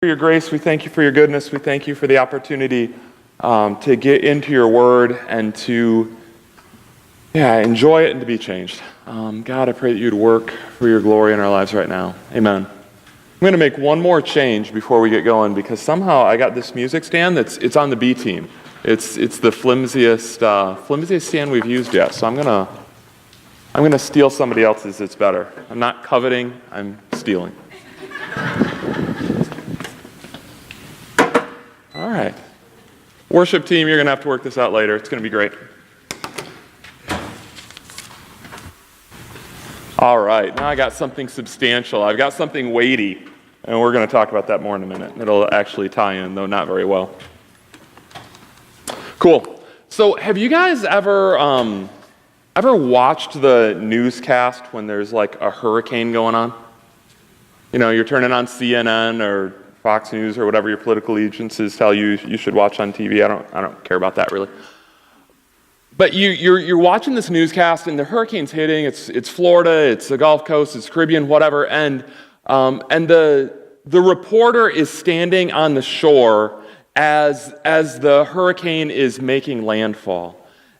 For your grace, we thank you for your goodness. We thank you for the opportunity to get into your word and to enjoy it and to be changed. God, I pray that you'd work for your glory in our lives right now. Amen. I'm going to make one more change before we get going because somehow I got this music stand it's on the B team. It's the flimsiest stand we've used yet. So I'm gonna steal somebody else's. It's better. I'm not coveting. I'm stealing. All right. Worship team, you're going to have to work this out later. It's going to be great. All right. Now I got something substantial. I've got something weighty, and we're going to talk about that more in a minute. It'll actually tie in, though not very well. Cool. So have you guys ever watched the newscast when there's like a hurricane going on? You know, you're turning on CNN or Fox News or whatever your political allegiances tell you should watch on TV. I don't care about that really. But you're watching this newscast and the hurricane's hitting. It's Florida, it's the Gulf Coast, it's Caribbean, whatever, and the reporter is standing on the shore as the hurricane is making landfall.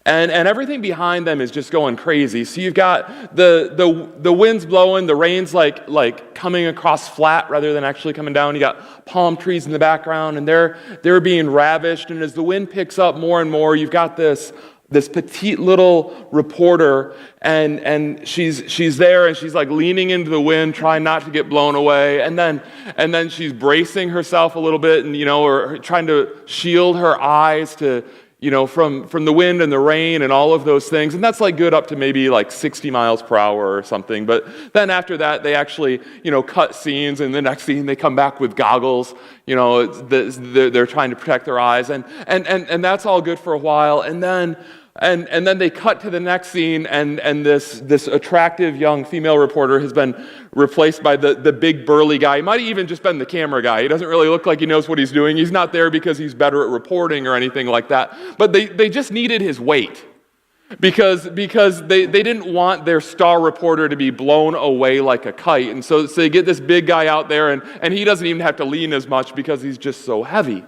And everything behind them is just going crazy. So you've got the winds blowing, the rain's like coming across flat rather than actually coming down. You got palm trees in the background, and they're being ravished. And as the wind picks up more and more, you've got this petite little reporter, and she's there, and she's like leaning into the wind, trying not to get blown away. And then she's bracing herself a little bit, and or trying to shield her eyes from the wind and the rain and all of those things. And that's like good up to maybe like 60 miles per hour or something. But then after that, they actually, cut scenes, and the next scene they come back with goggles. They're trying to protect their eyes, and that's all good for a while. And then they cut to the next scene, and this attractive young female reporter has been replaced by the big burly guy. He might have even just been the camera guy. He doesn't really look like he knows what he's doing. He's not there because he's better at reporting or anything like that. But they just needed his weight because they didn't want their star reporter to be blown away like a kite. And so they get this big guy out there, and he doesn't even have to lean as much because he's just so heavy.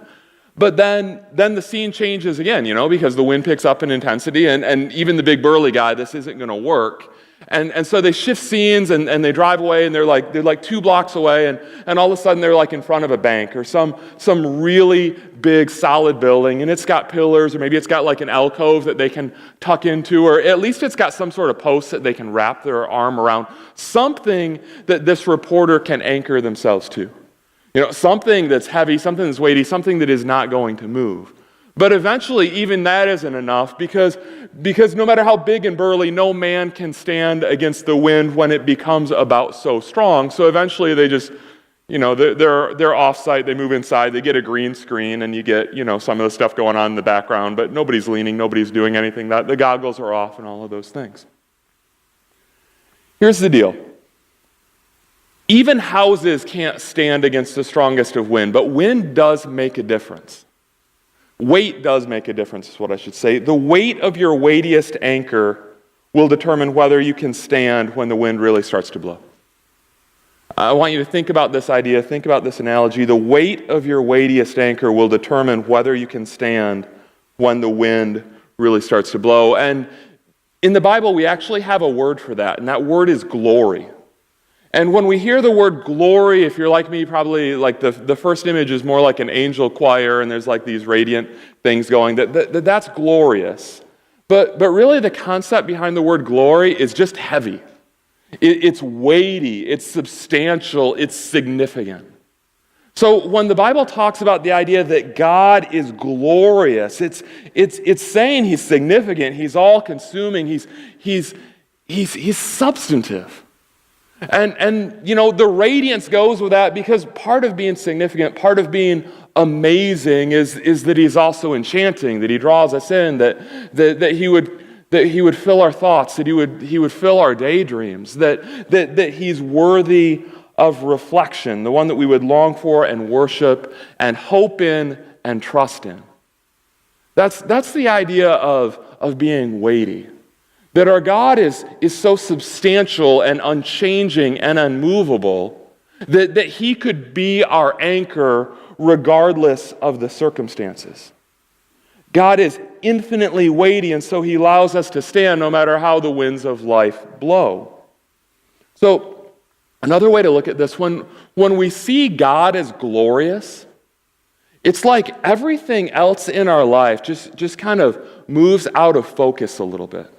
But then the scene changes again, because the wind picks up in intensity, and even the big burly guy, this isn't going to work. And so they shift scenes, and they drive away, and they're like 2 blocks away, and all of a sudden they're like in front of a bank or some really big solid building, and it's got pillars, or maybe it's got like an alcove that they can tuck into, or at least it's got some sort of post that they can wrap their arm around, something that this reporter can anchor themselves to. Something that's heavy, something that's weighty, something that is not going to move. But eventually, even that isn't enough because no matter how big and burly, no man can stand against the wind when it becomes about so strong. So eventually they just, they're off-site, they move inside, they get a green screen, and you get, some of the stuff going on in the background, but nobody's leaning, nobody's doing anything. The goggles are off and all of those things. Here's the deal. Even houses can't stand against the strongest of wind, but wind does make a difference. Weight does make a difference, is what I should say. The weight of your weightiest anchor will determine whether you can stand when the wind really starts to blow. I want you to think about this idea, think about this analogy. The weight of your weightiest anchor will determine whether you can stand when the wind really starts to blow. And in the Bible, we actually have a word for that, and that word is glory. And when we hear the word glory, if you're like me, probably like the first image is more like an angel choir, and there's like these radiant things going, that's glorious. But really the concept behind the word glory is just heavy. It's weighty, it's substantial, it's significant. So when the Bible talks about the idea that God is glorious, it's saying he's significant, he's all-consuming, he's substantive. And the radiance goes with that because part of being significant, part of being amazing is that he's also enchanting, that he draws us in, that he would fill our thoughts, that he would fill our daydreams, that he's worthy of reflection, the one that we would long for and worship and hope in and trust in. That's the idea of being weighty. That our God is so substantial and unchanging and unmovable that he could be our anchor regardless of the circumstances. God is infinitely weighty, and so he allows us to stand no matter how the winds of life blow. So, another way to look at this, when we see God as glorious, it's like everything else in our life just kind of moves out of focus a little bit.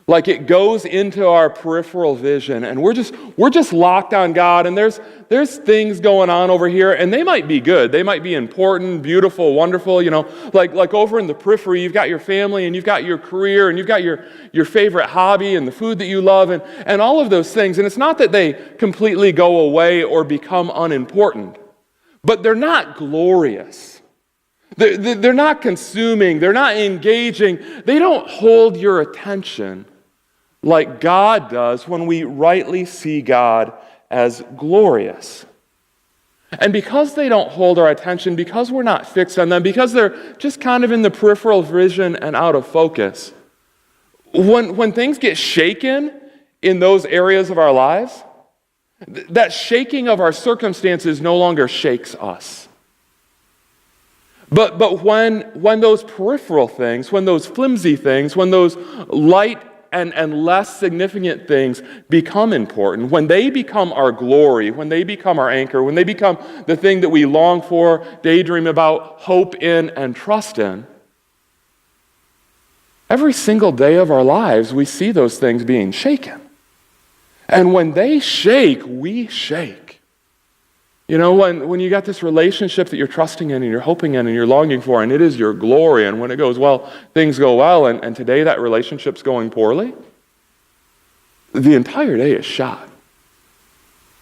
Like it goes into our peripheral vision, and we're just locked on God, and there's things going on over here, and they might be good. They might be important, beautiful, wonderful, like over in the periphery, you've got your family, and you've got your career, and you've got your favorite hobby, and the food that you love, and all of those things. And it's not that they completely go away or become unimportant, but they're not glorious. They're not consuming. They're not engaging. They don't hold your attention like God does when we rightly see God as glorious. And because they don't hold our attention, because we're not fixed on them, because they're just kind of in the peripheral vision and out of focus, when things get shaken in those areas of our lives, that shaking of our circumstances no longer shakes us. But when those peripheral things, when those flimsy things, when those light and less significant things become important, when they become our glory, when they become our anchor, when they become the thing that we long for, daydream about, hope in, and trust in, every single day of our lives we see those things being shaken. And when they shake, we shake. When you got this relationship that you're trusting in and you're hoping in and you're longing for, and it is your glory, and when it goes well, things go well, and today that relationship's going poorly, the entire day is shot.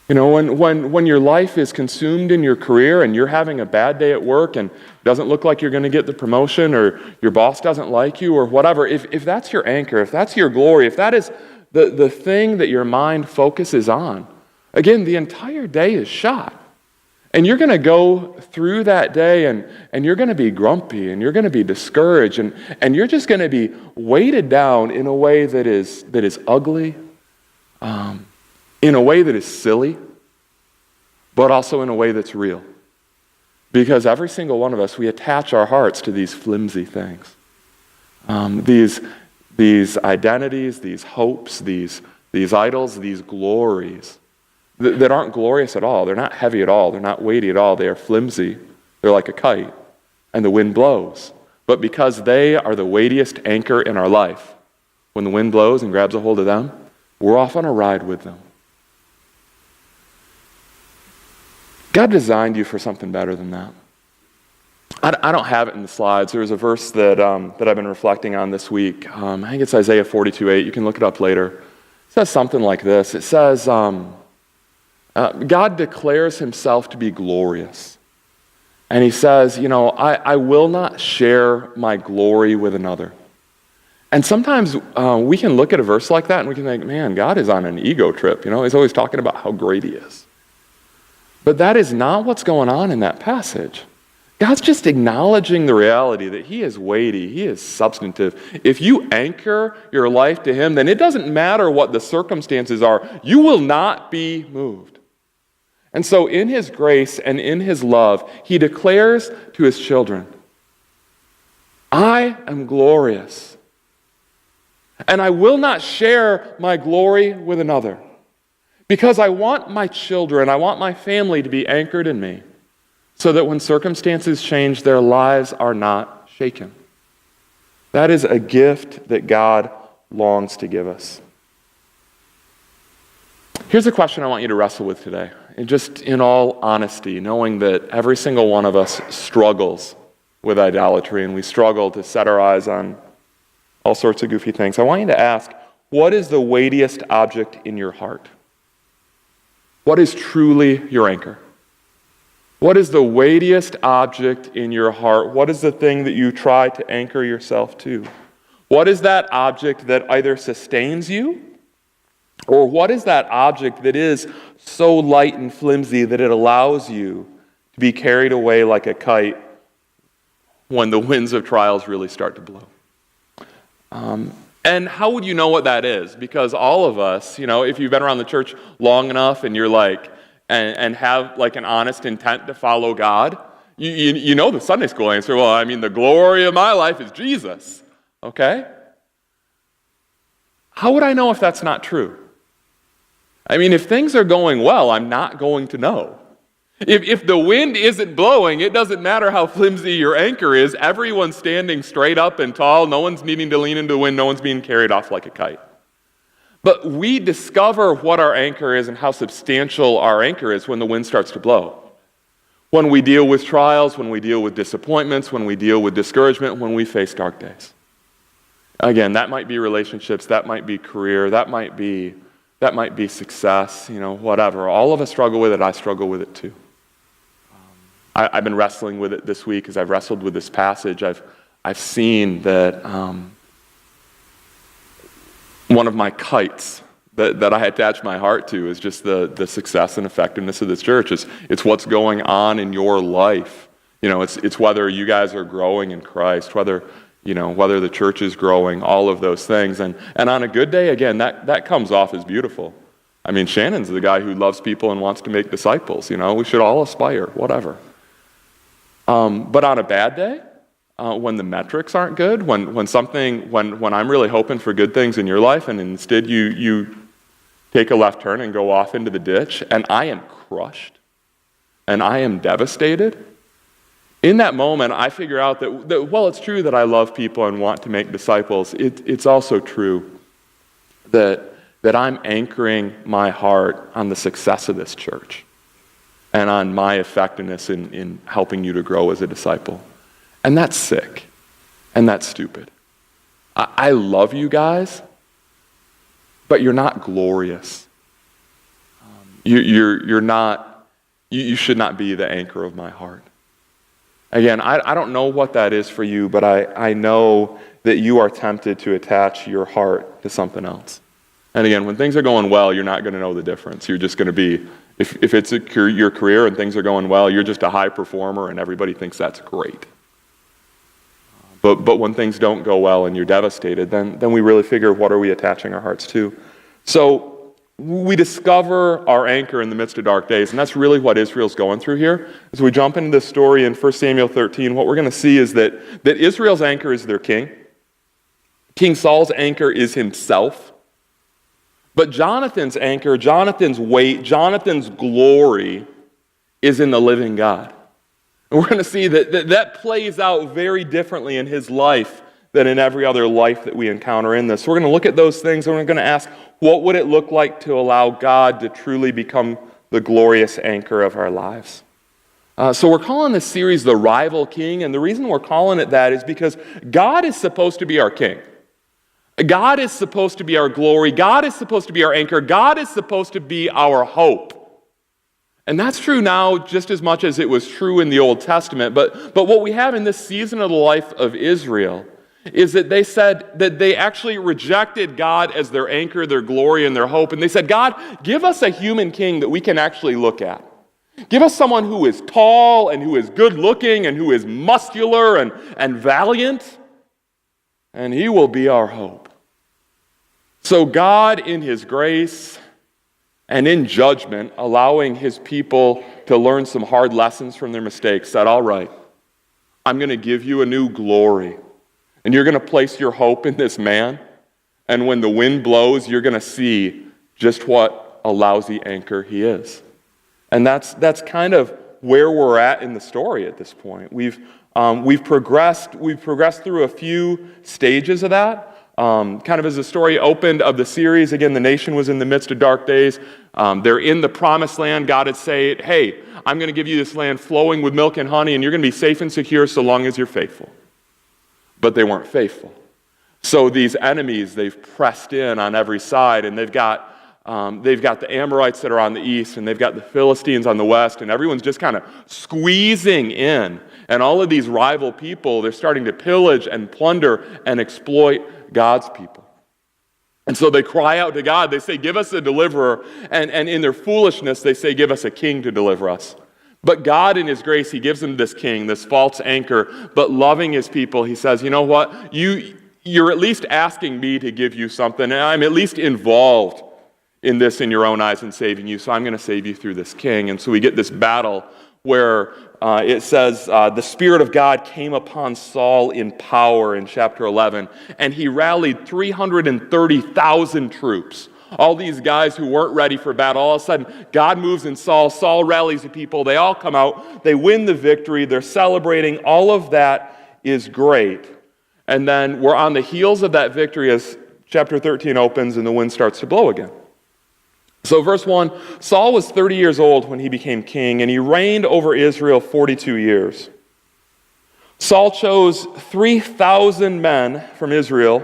When your life is consumed in your career and you're having a bad day at work and it doesn't look like you're going to get the promotion, or your boss doesn't like you, or whatever, if that's your anchor, if that's your glory, if that is the thing that your mind focuses on, again, the entire day is shot. And you're going to go through that day and you're going to be grumpy and you're going to be discouraged and you're just going to be weighted down in a way that is ugly, in a way that is silly, but also in a way that's real. Because every single one of us, we attach our hearts to these flimsy things. These identities, these hopes, these idols, these glories that aren't glorious at all. They're not heavy at all. They're not weighty at all. They are flimsy. They're like a kite, and the wind blows. But because they are the weightiest anchor in our life, when the wind blows and grabs a hold of them, we're off on a ride with them. God designed you for something better than that. I don't have it in the slides. There was a verse that I've been reflecting on this week. I think it's Isaiah 42:8. You can look it up later. It says something like this. It says, God declares himself to be glorious. And he says, I will not share my glory with another. And sometimes we can look at a verse like that and we can think, man, God is on an ego trip. He's always talking about how great he is. But that is not what's going on in that passage. God's just acknowledging the reality that he is weighty, he is substantive. If you anchor your life to him, then it doesn't matter what the circumstances are, you will not be moved. And so in his grace and in his love, he declares to his children, I am glorious, and I will not share my glory with another, because I want my children, I want my family to be anchored in me, so that when circumstances change, their lives are not shaken. That is a gift that God longs to give us. Here's a question I want you to wrestle with today. And just in all honesty, knowing that every single one of us struggles with idolatry and we struggle to set our eyes on all sorts of goofy things, I want you to ask, what is the weightiest object in your heart? What is truly your anchor? What is the weightiest object in your heart? What is the thing that you try to anchor yourself to? What is that object that either sustains you, or what is that object that is so light and flimsy that it allows you to be carried away like a kite when the winds of trials really start to blow? And how would you know what that is? Because all of us, if you've been around the church long enough and you're like, and have like an honest intent to follow God, you know the Sunday school answer, well, I mean, the glory of my life is Jesus, okay? How would I know if that's not true? I mean, if things are going well, I'm not going to know. If the wind isn't blowing, it doesn't matter how flimsy your anchor is. Everyone's standing straight up and tall. No one's needing to lean into the wind. No one's being carried off like a kite. But we discover what our anchor is and how substantial our anchor is when the wind starts to blow. When we deal with trials, when we deal with disappointments, when we deal with discouragement, when we face dark days. Again, that might be relationships, that might be career, that might be success, whatever. All of us struggle with it. I struggle with it too. I've been wrestling with it this week as I've wrestled with this passage. I've seen that one of my kites that I attach my heart to is just the success and effectiveness of this church. It's what's going on in your life. It's whether you guys are growing in Christ, whether the church is growing, all of those things. And on a good day, again, that comes off as beautiful. I mean, Shannon's the guy who loves people and wants to make disciples. We should all aspire, whatever. But on a bad day, when the metrics aren't good, when I'm really hoping for good things in your life, and instead you take a left turn and go off into the ditch, and I am crushed, and I am devastated, in that moment, I figure out that while it's true that I love people and want to make disciples, it's also true that I'm anchoring my heart on the success of this church and on my effectiveness in helping you to grow as a disciple. And that's sick. And that's stupid. I love you guys, but you're not glorious. You're not. You should not be the anchor of my heart. Again, I don't know what that is for you, but I know that you are tempted to attach your heart to something else. And again, when things are going well, you're not going to know the difference. You're just going to be, if it's your career and things are going well, you're just a high performer and everybody thinks that's great. But when things don't go well and you're devastated, then we really figure, what are we attaching our hearts to? So we discover our anchor in the midst of dark days, and that's really what Israel's going through here. As we jump into this story in 1 Samuel 13, what we're going to see is that Israel's anchor is their king. King Saul's anchor is himself. But Jonathan's anchor, Jonathan's weight, Jonathan's glory is in the living God. And we're going to see that plays out very differently in his life than in every other life that we encounter in this. So we're going to look at those things, and we're going to ask, what would it look like to allow God to truly become the glorious anchor of our lives? So we're calling this series The Rival King, and the reason we're calling it that is because God is supposed to be our king. God is supposed to be our glory. God is supposed to be our anchor. God is supposed to be our hope. And that's true now just as much as it was true in the Old Testament. But what we have in this season of the life of Israel is that they said that they actually rejected God as their anchor, their glory, and their hope. And they said, God, give us a human king that we can actually look at. Give us someone who is tall and who is good looking and who is muscular and valiant, and he will be our hope. So God, in his grace and in judgment, allowing his people to learn some hard lessons from their mistakes, said, all right, I'm going to give you a new glory. And you're going to place your hope in this man. And when the wind blows, you're going to see just what a lousy anchor he is. And that's kind of where we're at in the story at this point. We've progressed through a few stages of that. Kind of as the story opened of the series, again, the nation was in the midst of dark days. They're in the promised land. God had said, hey, I'm going to give you this land flowing with milk and honey, and you're going to be safe and secure so long as you're faithful. But they weren't faithful. So these enemies, they've pressed in on every side, and they've got the Amorites that are on the east, and they've got the Philistines on the west, and everyone's just kind of squeezing in. And all of these rival people, they're starting to pillage and plunder and exploit God's people. And so they cry out to God. They say, give us a deliverer. And in their foolishness, they say, give us a king to deliver us. But God, in his grace, he gives them this king, this false anchor. But loving his people, he says, you know what? You're at least asking me to give you something, and I'm at least involved in your own eyes in saving you, so I'm going to save you through this king. And so we get this battle where it says the Spirit of God came upon Saul in power in chapter 11, and he rallied 330,000 troops. All these guys who weren't ready for battle, all of a sudden, God moves in Saul. Saul rallies the people. They all come out. They win the victory. They're celebrating. All of that is great. And then we're on the heels of that victory as chapter 13 opens and the wind starts to blow again. So verse 1, Saul was 30 years old when he became king, and he reigned over Israel 42 years. Saul chose 3,000 men from Israel.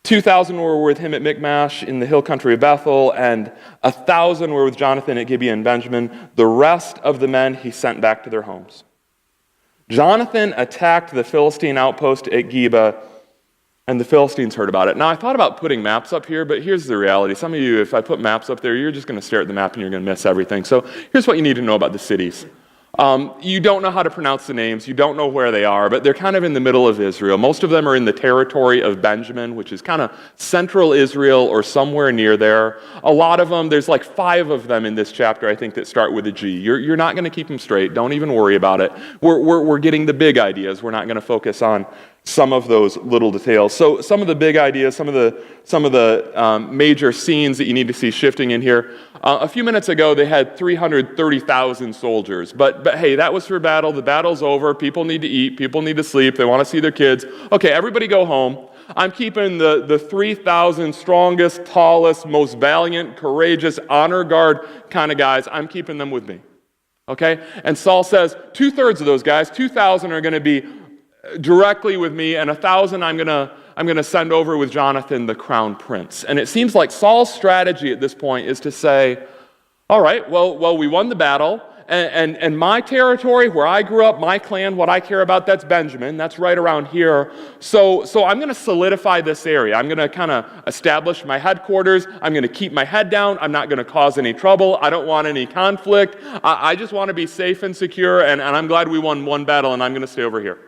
2,000 were with him at Michmash in the hill country of Bethel, and 1,000 were with Jonathan at Gibeah and Benjamin. The rest of the men he sent back to their homes. Jonathan attacked the Philistine outpost at Gibeah, and the Philistines heard about it. Now, I thought about putting maps up here, but here's the reality. Some of you, if I put maps up there, you're just going to stare at the map and you're going to miss everything. So here's what you need to know about the cities. You don't know how to pronounce the names. You don't know where they are, but they're kind of in the middle of Israel. Most of them are in the territory of Benjamin, which is kind of central Israel or somewhere near there. A lot of them, there's like 5 of them in this chapter, I think, that start with a G. You're not going to keep them straight. Don't even worry about it. We're getting the big ideas. We're not going to focus on some of those little details. So some of the big ideas, some of the major scenes that you need to see shifting in here. A few minutes ago, they had 330,000 soldiers. But hey, that was for battle. The battle's over. People need to eat. People need to sleep. They want to see their kids. Okay, everybody go home. I'm keeping the 3,000 strongest, tallest, most valiant, courageous, honor guard kind of guys. I'm keeping them with me. Okay? And Saul says 2/3 of those guys, 2,000 are going to be directly with me, and 1,000 I'm going to send over with Jonathan, the crown prince. And it seems like Saul's strategy at this point is to say, all right, well, we won the battle, and my territory, where I grew up, my clan, what I care about, that's Benjamin. That's right around here. So I'm going to solidify this area. I'm going to kind of establish my headquarters. I'm going to keep my head down. I'm not going to cause any trouble. I don't want any conflict. I just want to be safe and secure, and I'm glad we won one battle, and I'm going to stay over here.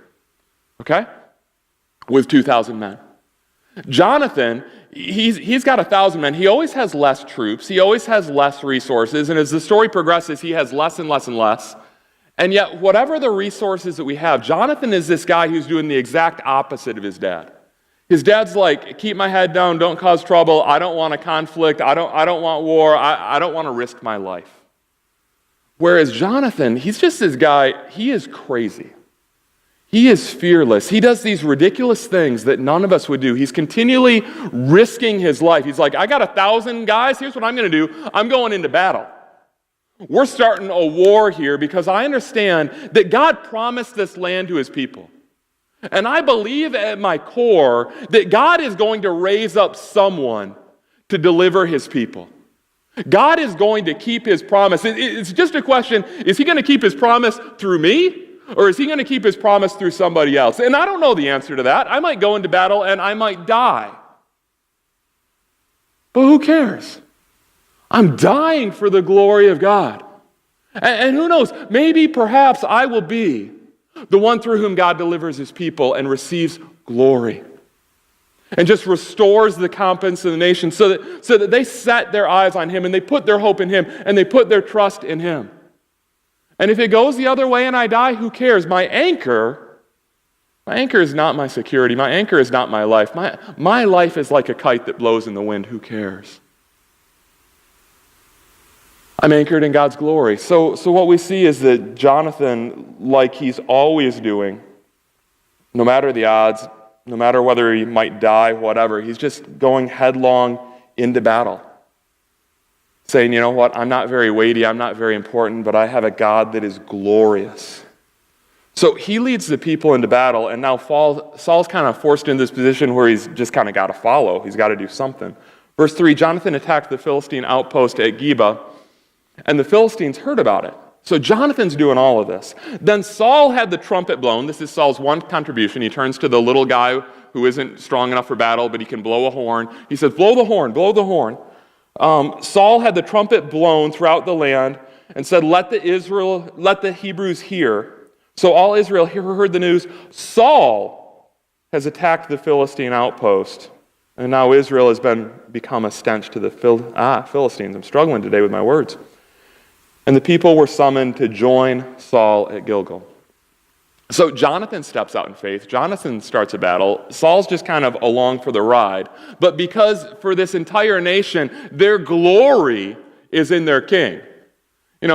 Okay? With 2,000 men. Jonathan, he's got 1,000 men. He always has less troops. He always has less resources. And as the story progresses, he has less and less and less. And yet, whatever the resources that we have, Jonathan is this guy who's doing the exact opposite of his dad. His dad's like, keep my head down, don't cause trouble, I don't want a conflict, I don't want war, I don't want to risk my life. Whereas Jonathan, he's just this guy, he is crazy. He is fearless. He does these ridiculous things that none of us would do. He's continually risking his life. He's like, I got 1,000 guys. Here's what I'm going to do. I'm going into battle. We're starting a war here because I understand that God promised this land to his people. And I believe at my core that God is going to raise up someone to deliver his people. God is going to keep his promise. It's just a question, is he going to keep his promise through me? Or is he going to keep his promise through somebody else? And I don't know the answer to that. I might go into battle and I might die. But who cares? I'm dying for the glory of God. And who knows, maybe perhaps I will be the one through whom God delivers his people and receives glory. And just restores the confidence of the nation so that they set their eyes on him and they put their hope in him and they put their trust in him. And if it goes the other way and I die, who cares? My anchor is not my security. My anchor is not my life. My life is like a kite that blows in the wind. Who cares? I'm anchored in God's glory. So what we see is that Jonathan, like he's always doing, no matter the odds, no matter whether he might die, whatever, he's just going headlong into battle. Saying, you know what, I'm not very weighty, I'm not very important, but I have a God that is glorious. So he leads the people into battle, and now Saul's kind of forced into this position where he's just kind of got to follow. He's got to do something. Verse 3, Jonathan attacked the Philistine outpost at Gibeah, and the Philistines heard about it. So Jonathan's doing all of this. Then Saul had the trumpet blown. This is Saul's one contribution. He turns to the little guy who isn't strong enough for battle, but he can blow a horn. He says, blow the horn, blow the horn. Saul had the trumpet blown throughout the land and said, let the Hebrews hear. So all Israel heard the news. Saul has attacked the Philistine outpost And now Israel has become a stench to the Philistines. I'm struggling today with my words. And the people were summoned to join Saul at Gilgal. So Jonathan steps out in faith. Jonathan starts a battle. Saul's just kind of along for the ride. But because for this entire nation, their glory is in their king.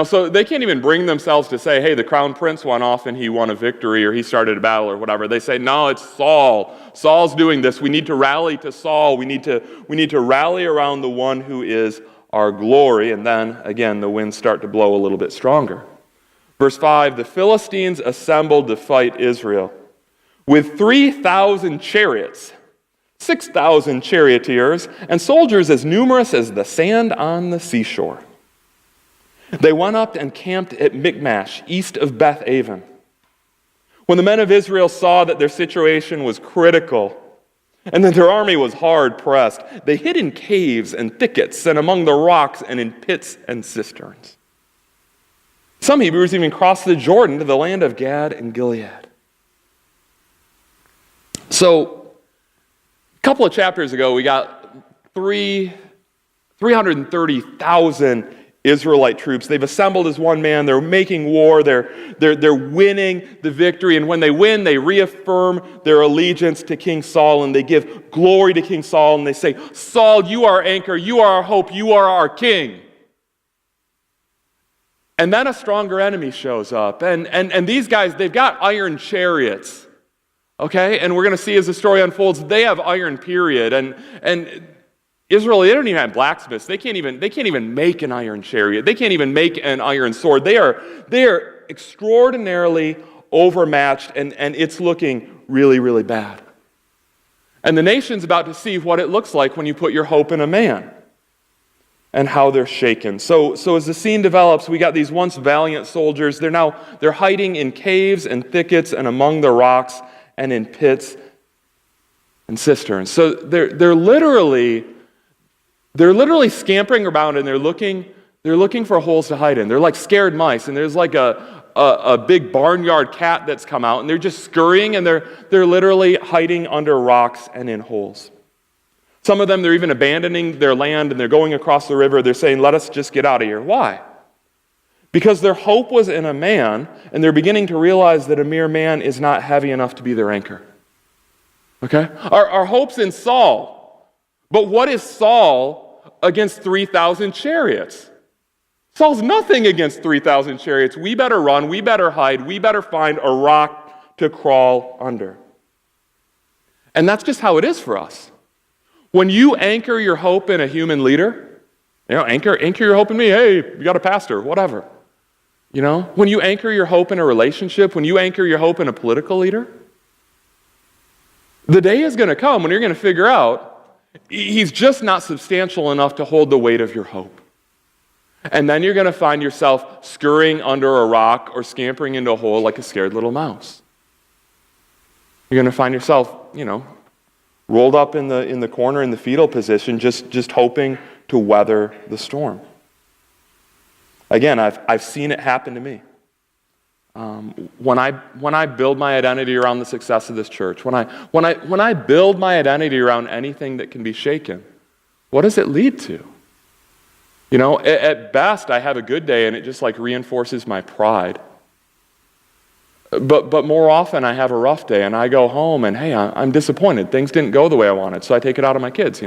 So they can't even bring themselves to say, hey, the crown prince went off and he won a victory or he started a battle or whatever. They say, no, it's Saul. Saul's doing this. We need to rally to Saul. We need to rally around the one who is our glory. And then, again, the winds start to blow a little bit stronger. Verse 5, the Philistines assembled to fight Israel with 3,000 chariots, 6,000 charioteers, and soldiers as numerous as the sand on the seashore. They went up and camped at Michmash, east of Beth-aven. When the men of Israel saw that their situation was critical and that their army was hard pressed, they hid in caves and thickets and among the rocks and in pits and cisterns. Some Hebrews even crossed the Jordan to the land of Gad and Gilead. So, a couple of chapters ago, we got 330,000 Israelite troops. They've assembled as one man. They're making war. They're winning the victory. And when they win, they reaffirm their allegiance to King Saul, and they give glory to King Saul, and they say, Saul, you are our anchor. You are our hope. You are our king. And then a stronger enemy shows up. And these guys, they've got iron chariots. Okay? And we're going to see as the story unfolds, they have iron, period. And Israel, they don't even have blacksmiths. They can't even make an iron chariot. They can't even make an iron sword. They are extraordinarily overmatched, and it's looking really, really bad. And the nation's about to see what it looks like when you put your hope in a man and how they're shaken. So as the scene develops, we got these once valiant soldiers. They're hiding in caves and thickets and among the rocks and in pits and cisterns. So they're literally scampering around, and they're looking for holes to hide in. They're like scared mice, and there's like a big barnyard cat that's come out, and they're just scurrying, and they're literally hiding under rocks and in holes. Some of them, they're even abandoning their land, and they're going across the river. They're saying, let us just get out of here. Why? Because their hope was in a man, and they're beginning to realize that a mere man is not heavy enough to be their anchor. Okay? Our hope's in Saul. But what is Saul against 3,000 chariots? Saul's nothing against 3,000 chariots. We better run. We better hide. We better find a rock to crawl under. And that's just how it is for us. When you anchor your hope in a human leader, anchor your hope in me. Hey, you got a pastor, whatever. When you anchor your hope in a relationship, when you anchor your hope in a political leader, the day is going to come when you're going to figure out he's just not substantial enough to hold the weight of your hope. And then you're going to find yourself scurrying under a rock or scampering into a hole like a scared little mouse. You're going to find yourself, rolled up in the corner in the fetal position, just hoping to weather the storm. Again, I've seen it happen to me. When I build my identity around the success of this church, when I build my identity around anything that can be shaken, what does it lead to? At best, I have a good day and it just reinforces my pride. But more often, I have a rough day and I go home and, hey, I'm disappointed. Things didn't go the way I wanted, so I take it out on my kids,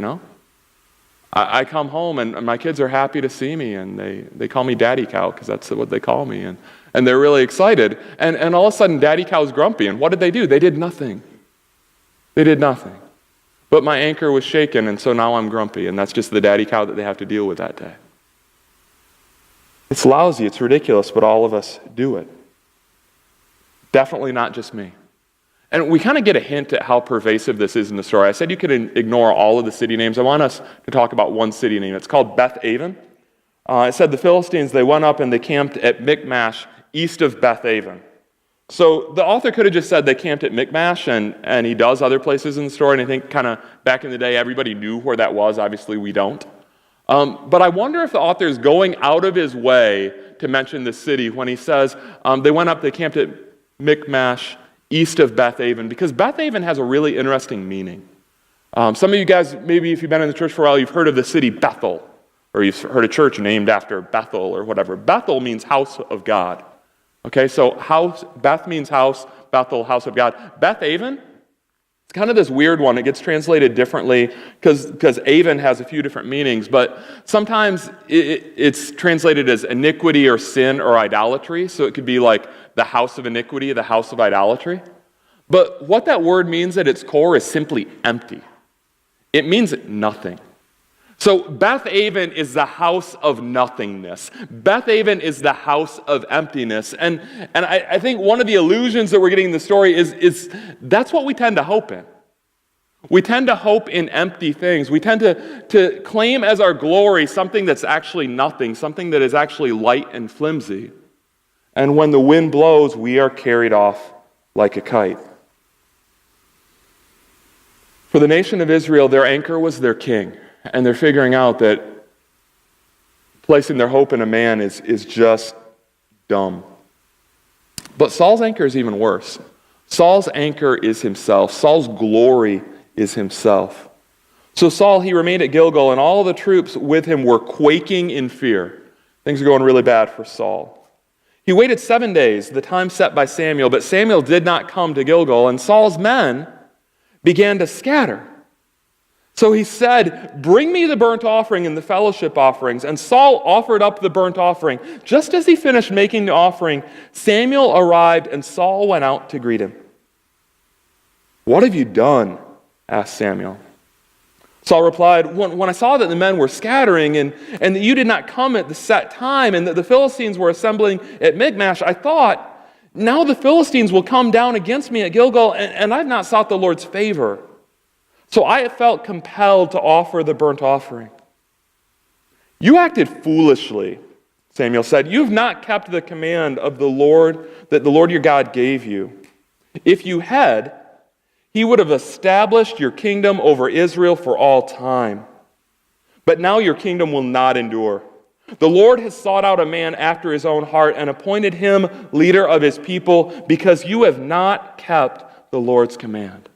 I come home and my kids are happy to see me, and they call me Daddy Cow because that's what they call me, and they're really excited. And all of a sudden, Daddy Cow's grumpy, and what did they do? They did nothing. They did nothing. But my anchor was shaken, and so now I'm grumpy, and that's just the Daddy Cow that they have to deal with that day. It's lousy, it's ridiculous, but all of us do it. Definitely not just me. And we kind of get a hint at how pervasive this is in the story. I said you could ignore all of the city names. I want us to talk about one city name. It's called Beth-aven. It said the Philistines, they went up and they camped at Michmash, east of Beth-aven. So the author could have just said they camped at Michmash, and he does other places in the story, and I think kind of back in the day, everybody knew where that was. Obviously, we don't. But I wonder if the author is going out of his way to mention the city when he says they camped at Michmash, east of Beth-aven, because Beth-aven has a really interesting meaning. Some of you guys, maybe if you've been in the church for a while, you've heard of the city Bethel, or you've heard a church named after Bethel or whatever. Bethel means house of God. Okay, so Beth means house, Bethel, house of God. Beth Aven, it's kind of this weird one. It gets translated differently because Aven has a few different meanings, but sometimes it's translated as iniquity or sin or idolatry, so it could be like the house of iniquity, the house of idolatry. But what that word means at its core is simply empty. It means nothing. So Beth Aven is the house of nothingness. Beth Aven is the house of emptiness. And I think one of the illusions that we're getting in the story is that's what we tend to hope in. We tend to hope in empty things. We tend to claim as our glory something that's actually nothing, something that is actually light and flimsy. And when the wind blows, we are carried off like a kite. For the nation of Israel, their anchor was their king. And they're figuring out that placing their hope in a man is just dumb. But Saul's anchor is even worse. Saul's anchor is himself. Saul's glory is himself. So Saul, he remained at Gilgal, and all the troops with him were quaking in fear. Things are going really bad for Saul. He waited 7 days, the time set by Samuel, but Samuel did not come to Gilgal, and Saul's men began to scatter. So he said, "Bring me the burnt offering and the fellowship offerings." And Saul offered up the burnt offering. Just as he finished making the offering, Samuel arrived, and Saul went out to greet him. "What have you done?" asked Samuel. Saul replied, when I saw that the men were scattering and that you did not come at the set time and that the Philistines were assembling at Michmash, I thought, now the Philistines will come down against me at Gilgal, and I've not sought the Lord's favor. So I felt compelled to offer the burnt offering. "You acted foolishly," Samuel said. "You have not kept the command of the Lord that the Lord your God gave you. If you had, he would have established your kingdom over Israel for all time. But now your kingdom will not endure. The Lord has sought out a man after his own heart and appointed him leader of his people because you have not kept the Lord's command."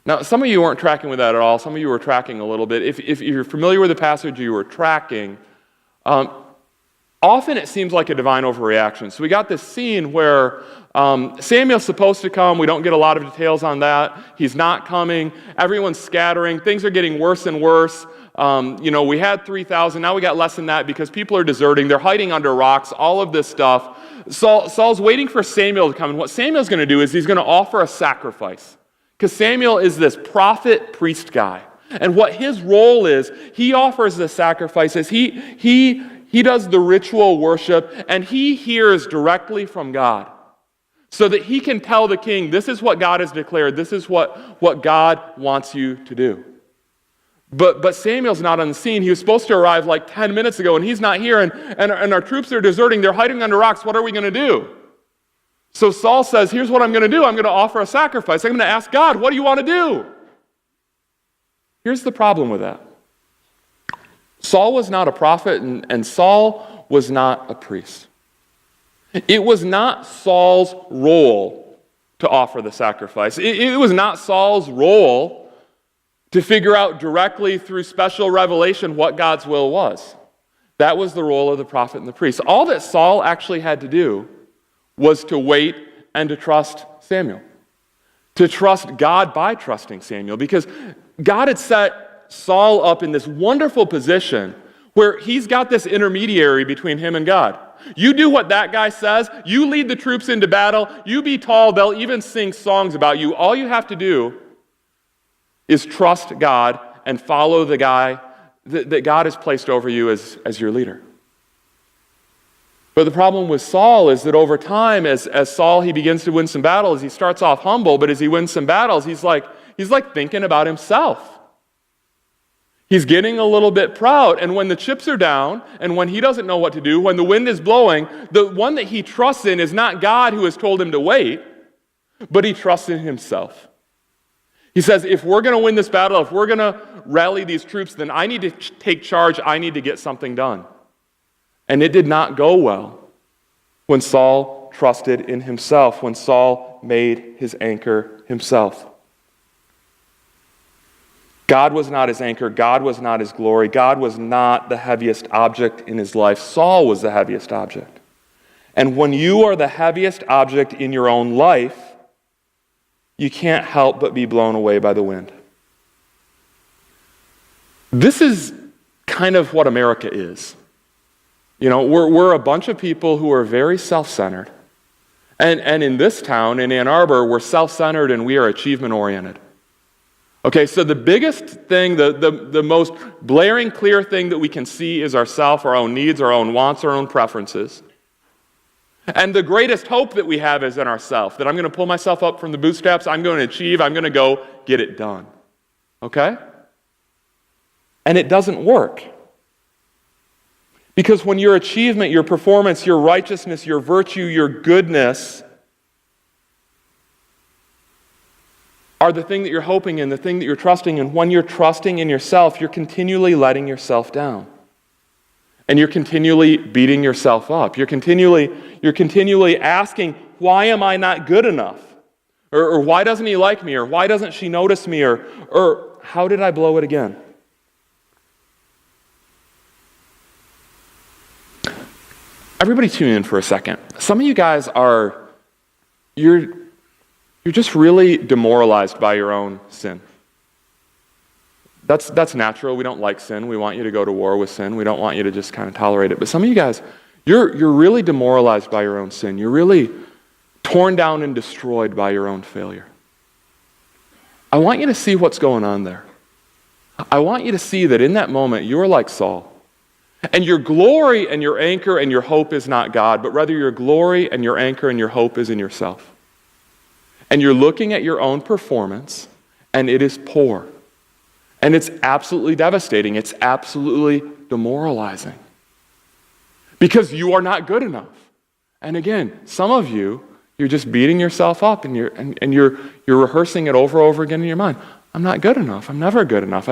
Now, some of you weren't tracking with that at all. Some of you were tracking a little bit. If you're familiar with the passage, you were tracking. Often it seems like a divine overreaction. So we got this scene where Samuel's supposed to come. We don't get a lot of details on that. He's not coming. Everyone's scattering. Things are getting worse and worse. We had 3,000. Now we got less than that because people are deserting. They're hiding under rocks, all of this stuff. Saul's waiting for Samuel to come. And what Samuel's going to do is he's going to offer a sacrifice. Because Samuel is this prophet priest guy. And what his role is, he offers the sacrifices. He does the ritual worship, and he hears directly from God. So that he can tell the king, this is what God has declared. This is what God wants you to do. But Samuel's not on the scene. He was supposed to arrive like 10 minutes ago, and he's not here. And our troops are deserting. They're hiding under rocks. What are we going to do? So Saul says, here's what I'm going to do. I'm going to offer a sacrifice. I'm going to ask God, what do you want to do? Here's the problem with that. Saul was not a prophet, and Saul was not a priest. It was not Saul's role to offer the sacrifice. It was not Saul's role to figure out directly through special revelation what God's will was. That was the role of the prophet and the priest. All that Saul actually had to do was to wait and to trust Samuel. To trust God by trusting Samuel. Because God had set Saul up in this wonderful position where he's got this intermediary between him and God. You do what that guy says. You lead the troops into battle. You be tall. They'll even sing songs about you. All you have to do is trust God and follow the guy that God has placed over you as your leader. But the problem with Saul is that over time, as Saul, he begins to win some battles, he starts off humble, but as he wins some battles, he's like thinking about himself. He's getting a little bit proud, and when the chips are down, and when he doesn't know what to do, when the wind is blowing, the one that he trusts in is not God who has told him to wait, but he trusts in himself. He says, if we're going to win this battle, if we're going to rally these troops, then I need to take charge, I need to get something done. And it did not go well when Saul trusted in himself, when Saul made his anchor himself. God was not his anchor. God was not his glory. God was not the heaviest object in his life. Saul was the heaviest object. And when you are the heaviest object in your own life, you can't help but be blown away by the wind. This is kind of what America is. You know, we're a bunch of people who are very self-centered. And in this town, in Ann Arbor, we're self-centered and we are achievement-oriented. Okay, so the biggest thing, the most blaring clear thing that we can see is ourself, our own needs, our own wants, our own preferences. And the greatest hope that we have is in ourself, that I'm going to pull myself up from the bootstraps, I'm going to achieve, I'm going to go get it done. Okay? And it doesn't work. Because when your achievement, your performance, your righteousness, your virtue, your goodness are the thing that you're hoping in, the thing that you're trusting in, when you're trusting in yourself, you're continually letting yourself down. And you're continually beating yourself up. You're continually asking, why am I not good enough? Or why doesn't he like me? Or why doesn't she notice me? Or how did I blow it again? Everybody tune in for a second. Some of you guys you're just really demoralized by your own sin. That's natural. We don't like sin. We want you to go to war with sin. We don't want you to just kind of tolerate it. But some of you guys, you're really demoralized by your own sin. You're really torn down and destroyed by your own failure. I want you to see what's going on there. I want you to see that in that moment, you're like Saul. And your glory and your anchor and your hope is not God, but rather your glory and your anchor and your hope is in yourself. And you're looking at your own performance, and it is poor. And it's absolutely devastating. It's absolutely demoralizing. Because you are not good enough. And again, some of you, you're just beating yourself up and you're rehearsing it over and over again in your mind. I'm not good enough. I'm never good enough.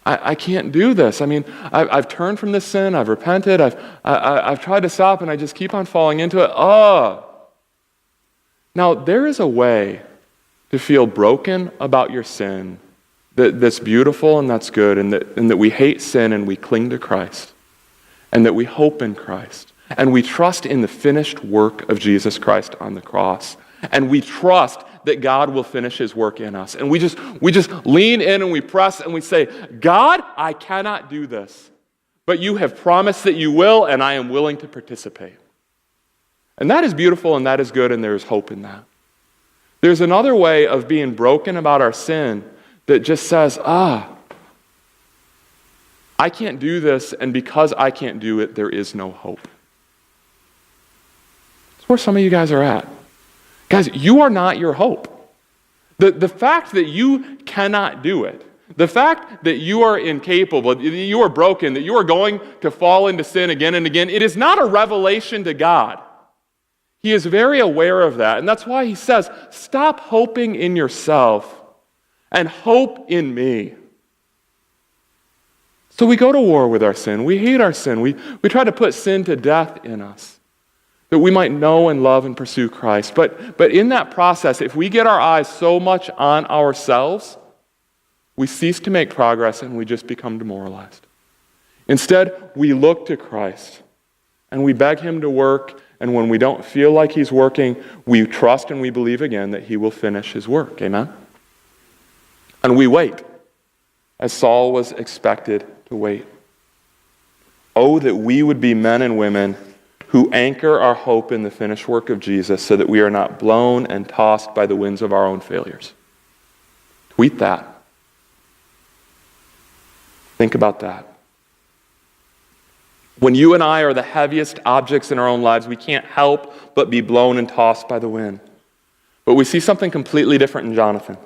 I can't do this. I mean, I've turned from this sin. I've repented. I've tried to stop, and I just keep on falling into it. Now, there is a way to feel broken about your sin that's beautiful and that's good, and that we hate sin and we cling to Christ, and that we hope in Christ, and we trust in the finished work of Jesus Christ on the cross, and we trust that God will finish his work in us. And we just lean in and we press and we say, God, I cannot do this, but you have promised that you will, and I am willing to participate. And that is beautiful and that is good, and there is hope in that. There's another way of being broken about our sin that just says, I can't do this, and because I can't do it, there is no hope. That's where some of you guys are at. Guys, you are not your hope. The fact that you cannot do it, the fact that you are incapable, that you are broken, that you are going to fall into sin again and again, it is not a revelation to God. He is very aware of that, and that's why he says, stop hoping in yourself and hope in me. So we go to war with our sin. We hate our sin. We try to put sin to death in us, that we might know and love and pursue Christ. But in that process, if we get our eyes so much on ourselves, we cease to make progress and we just become demoralized. Instead, we look to Christ and we beg him to work, and when we don't feel like he's working, we trust and we believe again that he will finish his work. Amen? And we wait, as Saul was expected to wait. Oh, that we would be men and women who anchor our hope in the finished work of Jesus so that we are not blown and tossed by the winds of our own failures. Tweet that. Think about that. When you and I are the heaviest objects in our own lives, we can't help but be blown and tossed by the wind. But we see something completely different in Jonathan.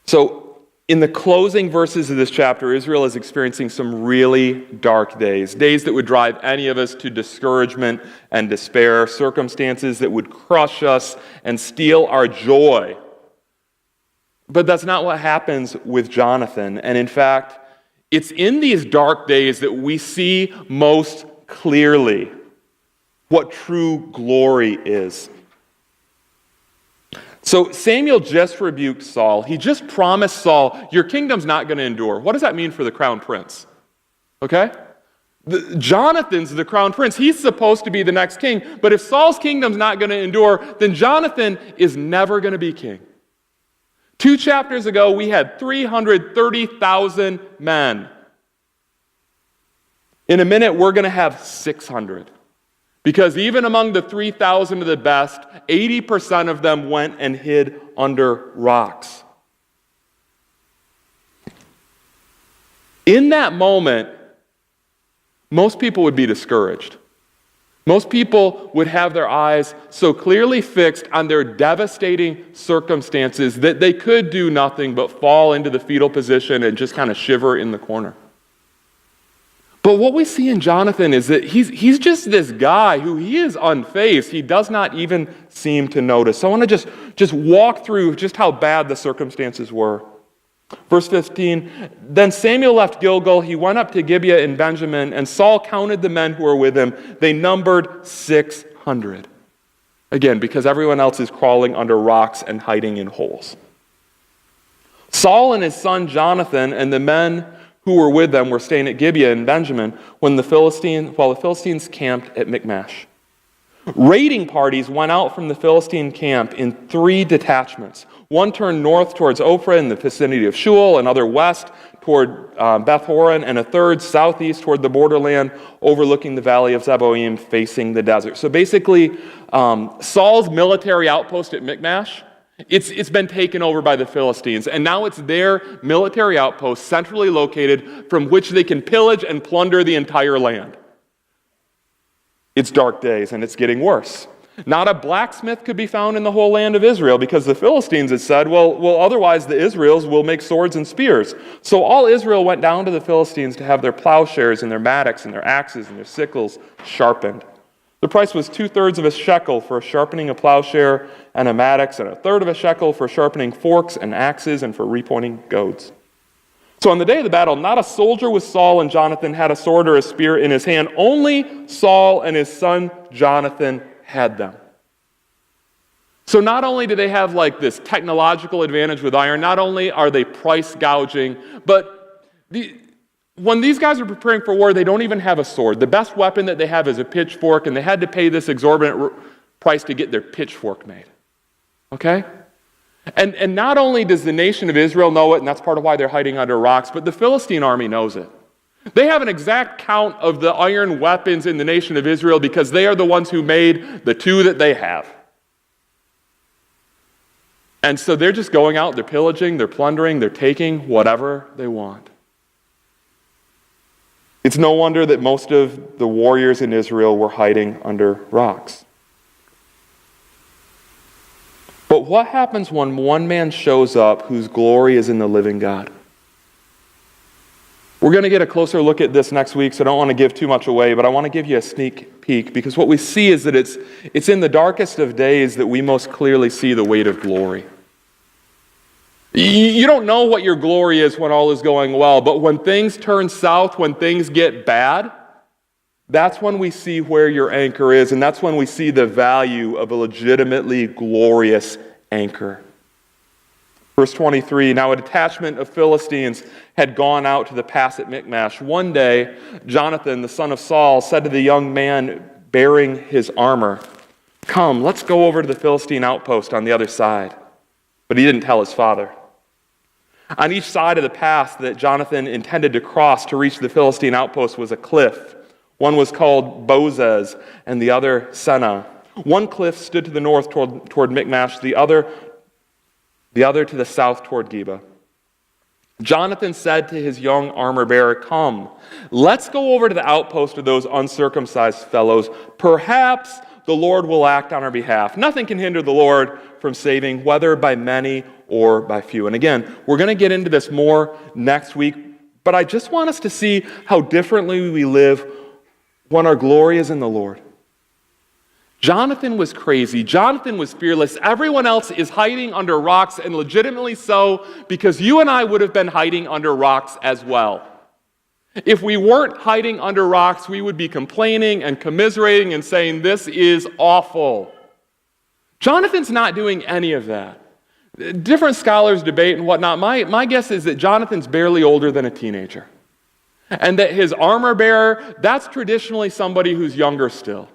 So, in the closing verses of this chapter, Israel is experiencing some really dark days that would drive any of us to discouragement and despair, circumstances that would crush us and steal our joy. But that's not what happens with Jonathan. And in fact, it's in these dark days that we see most clearly what true glory is. So Samuel just rebuked Saul. He just promised Saul, your kingdom's not going to endure. What does that mean for the crown prince? Okay? Jonathan's the crown prince. He's supposed to be the next king. But if Saul's kingdom's not going to endure, then Jonathan is never going to be king. 2 chapters ago, we had 330,000 men. In a minute, we're going to have 600. Because even among the 3,000 of the best, 80% of them went and hid under rocks. In that moment, most people would be discouraged. Most people would have their eyes so clearly fixed on their devastating circumstances that they could do nothing but fall into the fetal position and just kind of shiver in the corner. But what we see in Jonathan is that he's just this guy who he is unfazed. He does not even seem to notice. So I want to just walk through just how bad the circumstances were. Verse 15, then Samuel left Gilgal. He went up to Gibeah in Benjamin, and Saul counted the men who were with him. They numbered 600. Again, because everyone else is crawling under rocks and hiding in holes. Saul and his son Jonathan and the men who were with them were staying at Gibeah in Benjamin while the Philistines camped at Michmash. Raiding parties went out from the Philistine camp in 3 detachments. One turned north towards Ophrah in the vicinity of Shual, another west toward Beth Horon, and a third southeast toward the borderland overlooking the valley of Zeboim facing the desert. So basically, Saul's military outpost at Michmash, it's been taken over by the Philistines, and now it's their military outpost centrally located from which they can pillage and plunder the entire land. It's dark days, and it's getting worse. Not a blacksmith could be found in the whole land of Israel because the Philistines had said, well, otherwise the Israels will make swords and spears. So all Israel went down to the Philistines to have their plowshares and their mattocks and their axes and their sickles sharpened. The price was 2/3 of a shekel for sharpening a plowshare and a mattocks, and 1/3 of a shekel for sharpening forks and axes and for repointing goads. So on the day of the battle, not a soldier with Saul and Jonathan had a sword or a spear in his hand. Only Saul and his son Jonathan had them. So not only do they have like this technological advantage with iron, not only are they price gouging, but when these guys are preparing for war, they don't even have a sword. The best weapon that they have is a pitchfork, and they had to pay this exorbitant price to get their pitchfork made. Okay? And not only does the nation of Israel know it, and that's part of why they're hiding under rocks, but the Philistine army knows it. They have an exact count of the iron weapons in the nation of Israel because they are the ones who made the 2 that they have. And so they're just going out, they're pillaging, they're plundering, they're taking whatever they want. It's no wonder that most of the warriors in Israel were hiding under rocks. But what happens when one man shows up whose glory is in the living God? We're going to get a closer look at this next week, so I don't want to give too much away, but I want to give you a sneak peek, because what we see is that it's in the darkest of days that we most clearly see the weight of glory. You don't know what your glory is when all is going well, but when things turn south, when things get bad, that's when we see where your anchor is, and that's when we see the value of a legitimately glorious anchor. Verse 23, now a detachment of Philistines had gone out to the pass at Michmash. One day, Jonathan, the son of Saul, said to the young man bearing his armor, "Come, let's go over to the Philistine outpost on the other side." But he didn't tell his father. On each side of the pass that Jonathan intended to cross to reach the Philistine outpost was a cliff. One was called Bozez and the other Seneh. One cliff stood to the north toward Michmash, the other to the south toward Geba. Jonathan said to his young armor-bearer, "Come, let's go over to the outpost of those uncircumcised fellows. Perhaps the Lord will act on our behalf. Nothing can hinder the Lord from saving, whether by many or by few." And again, we're going to get into this more next week, but I just want us to see how differently we live when our glory is in the Lord. Jonathan was crazy. Jonathan was fearless. Everyone else is hiding under rocks, and legitimately so, because you and I would have been hiding under rocks as well. If we weren't hiding under rocks, we would be complaining and commiserating and saying, "This is awful." Jonathan's not doing any of that. Different scholars debate and whatnot. My guess is that Jonathan's barely older than a teenager. And that his armor bearer, that's traditionally somebody who's younger still.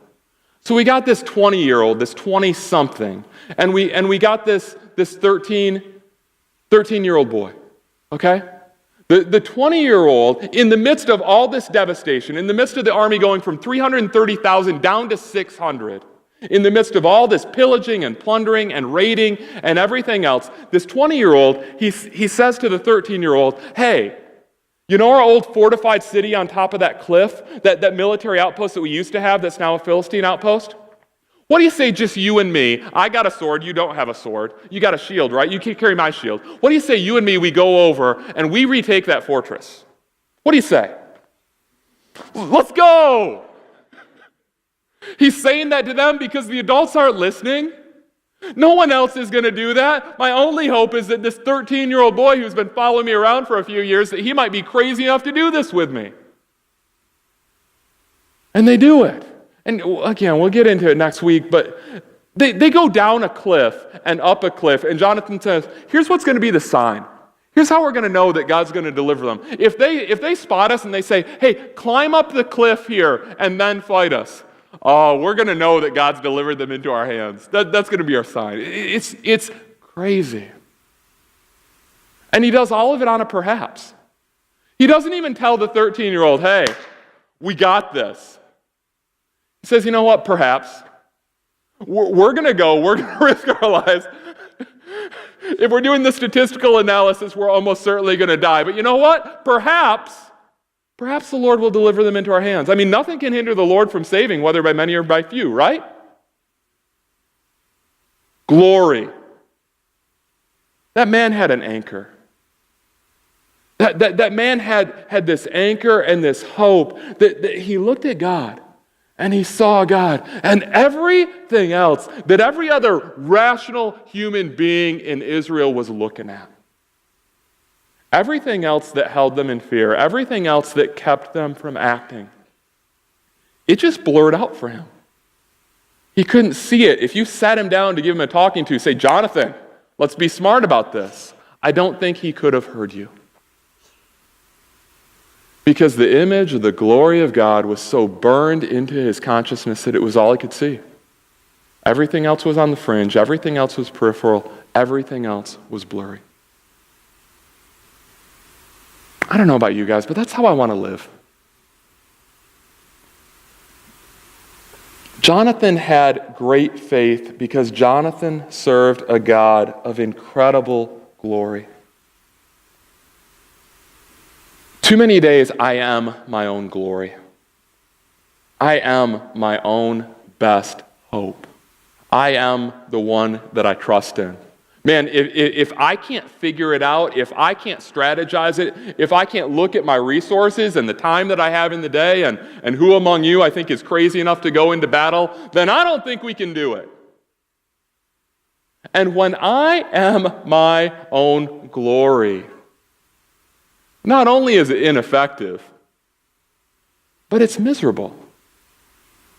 So we got this 20-year-old, this 20-something, and we got this 13-year-old boy, okay? The 20-year-old, in the midst of all this devastation, in the midst of the army going from 330,000 down to 600, in the midst of all this pillaging and plundering and raiding and everything else, this 20-year-old, he says to the 13-year-old, hey, you know our old fortified city on top of that cliff, that military outpost that we used to have that's now a Philistine outpost? What do you say, just you and me? I got a sword, you don't have a sword. You got a shield, right? You can carry my shield. What do you say, you and me, we go over and we retake that fortress? What do you say? Let's go! He's saying that to them because the adults aren't listening. No one else is going to do that. My only hope is that this 13-year-old boy who's been following me around for a few years, that he might be crazy enough to do this with me. And they do it. And again, we'll get into it next week, but they go down a cliff and up a cliff, and Jonathan says, here's what's going to be the sign. Here's how we're going to know that God's going to deliver them. If they spot us and they say, hey, climb up the cliff here and then fight us, oh, we're going to know that God's delivered them into our hands. That's going to be our sign. It's crazy. And he does all of it on a perhaps. He doesn't even tell the 13-year-old, hey, we got this. He says, you know what, perhaps. We're going to go. We're going to risk our lives. If we're doing the statistical analysis, we're almost certainly going to die. But you know what? Perhaps the Lord will deliver them into our hands. I mean, nothing can hinder the Lord from saving, whether by many or by few, right? Glory. That man had an anchor. That man had this anchor and this hope that he looked at God and he saw God, and everything else that every other rational human being in Israel was looking at. Everything else that held them in fear, everything else that kept them from acting, it just blurred out for him. He couldn't see it. If you sat him down to give him a talking to, say, Jonathan, let's be smart about this, I don't think he could have heard you. Because the image of the glory of God was so burned into his consciousness that it was all he could see. Everything else was on the fringe, everything else was peripheral, everything else was blurry. I don't know about you guys, but that's how I want to live. Jonathan had great faith because Jonathan served a God of incredible glory. Too many days I am my own glory. I am my own best hope. I am the one that I trust in. Man, if I can't figure it out, if I can't strategize it, if I can't look at my resources and the time that I have in the day and who among you I think is crazy enough to go into battle, then I don't think we can do it. And when I am my own glory, not only is it ineffective, but it's miserable.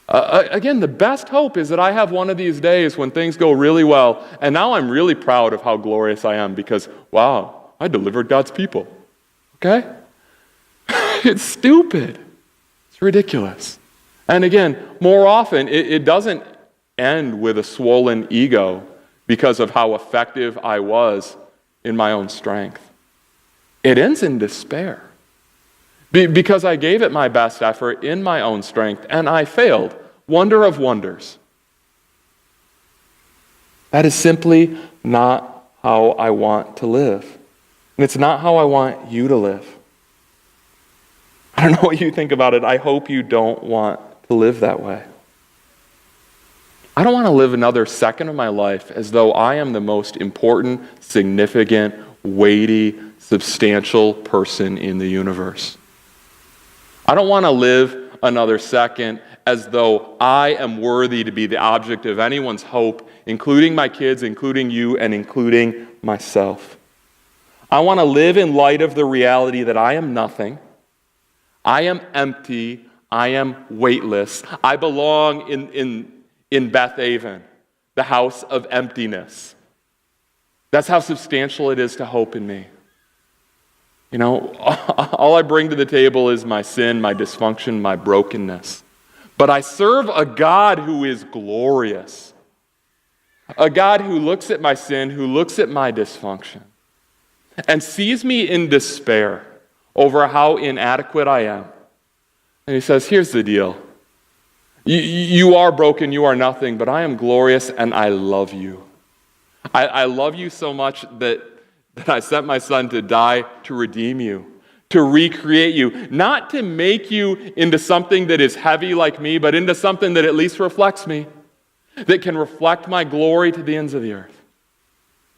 Again, the best hope is that I have one of these days when things go really well, and now I'm really proud of how glorious I am because, wow, I delivered God's people. Okay? It's stupid. It's ridiculous. And again, more often, it doesn't end with a swollen ego because of how effective I was in my own strength. It ends in despair because I gave it my best effort in my own strength and I failed. Wonder of wonders. That is simply not how I want to live. And it's not how I want you to live. I don't know what you think about it. I hope you don't want to live that way. I don't want to live another second of my life as though I am the most important, significant, weighty, substantial person in the universe. I don't want to live another second as though I am worthy to be the object of anyone's hope, including my kids, including you, and including myself. I want to live in light of the reality that I am nothing, I am empty, I am weightless, I belong in Beth Aven. the house of emptiness. That's how substantial it is to hope in me. You know, all I bring to the table is my sin, my dysfunction, my brokenness. But I serve a God who is glorious. A God who looks at my sin, who looks at my dysfunction, and sees me in despair over how inadequate I am. And he says, here's the deal. You are broken, you are nothing, but I am glorious and I love you. I love you so much that I sent my son to die to redeem you, to recreate you, not to make you into something that is heavy like me, but into something that at least reflects me, that can reflect my glory to the ends of the earth.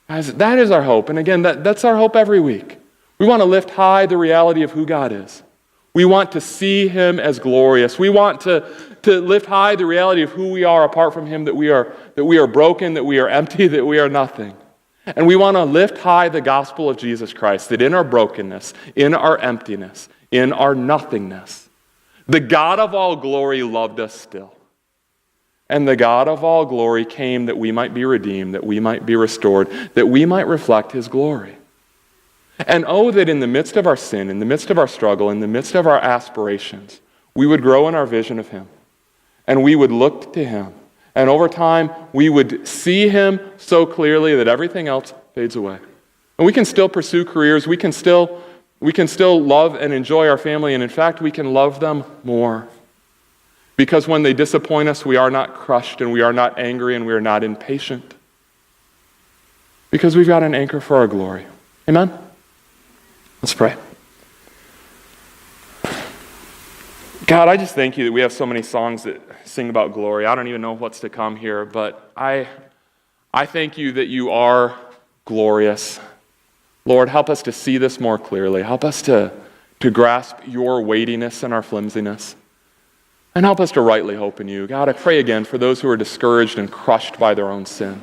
Guys, that is our hope. And again, that's our hope every week. We want to lift high the reality of who God is. We want to see him as glorious. We want to lift high the reality of who we are apart from him, that we are broken, that we are empty, that we are nothing. And we want to lift high the gospel of Jesus Christ, that in our brokenness, in our emptiness, in our nothingness, the God of all glory loved us still. And the God of all glory came that we might be redeemed, that we might be restored, that we might reflect his glory. And oh, that in the midst of our sin, in the midst of our struggle, in the midst of our aspirations, we would grow in our vision of him. And we would look to him. And over time, we would see him so clearly that everything else fades away. And we can still pursue careers. We can still love and enjoy our family. And in fact, we can love them more. Because when they disappoint us, we are not crushed and we are not angry and we are not impatient. Because we've got an anchor for our glory. Amen? Let's pray. God, I just thank you that we have so many songs that sing about glory. I don't even know what's to come here, but I thank you that you are glorious. Lord, help us to see this more clearly. Help us to grasp your weightiness and our flimsiness. And help us to rightly hope in you. God, I pray again for those who are discouraged and crushed by their own sin.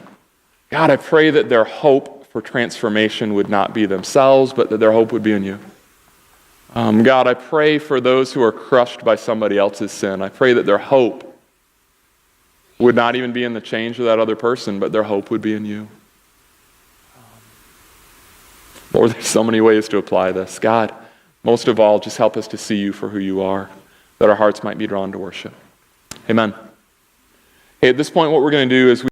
God, I pray that their hope for transformation would not be themselves, but that their hope would be in you. God, I pray for those who are crushed by somebody else's sin. I pray that their hope would not even be in the change of that other person, but their hope would be in you. Lord, there's so many ways to apply this. God, most of all, just help us to see you for who you are, that our hearts might be drawn to worship. Amen. Hey, at this point, what we're going to do is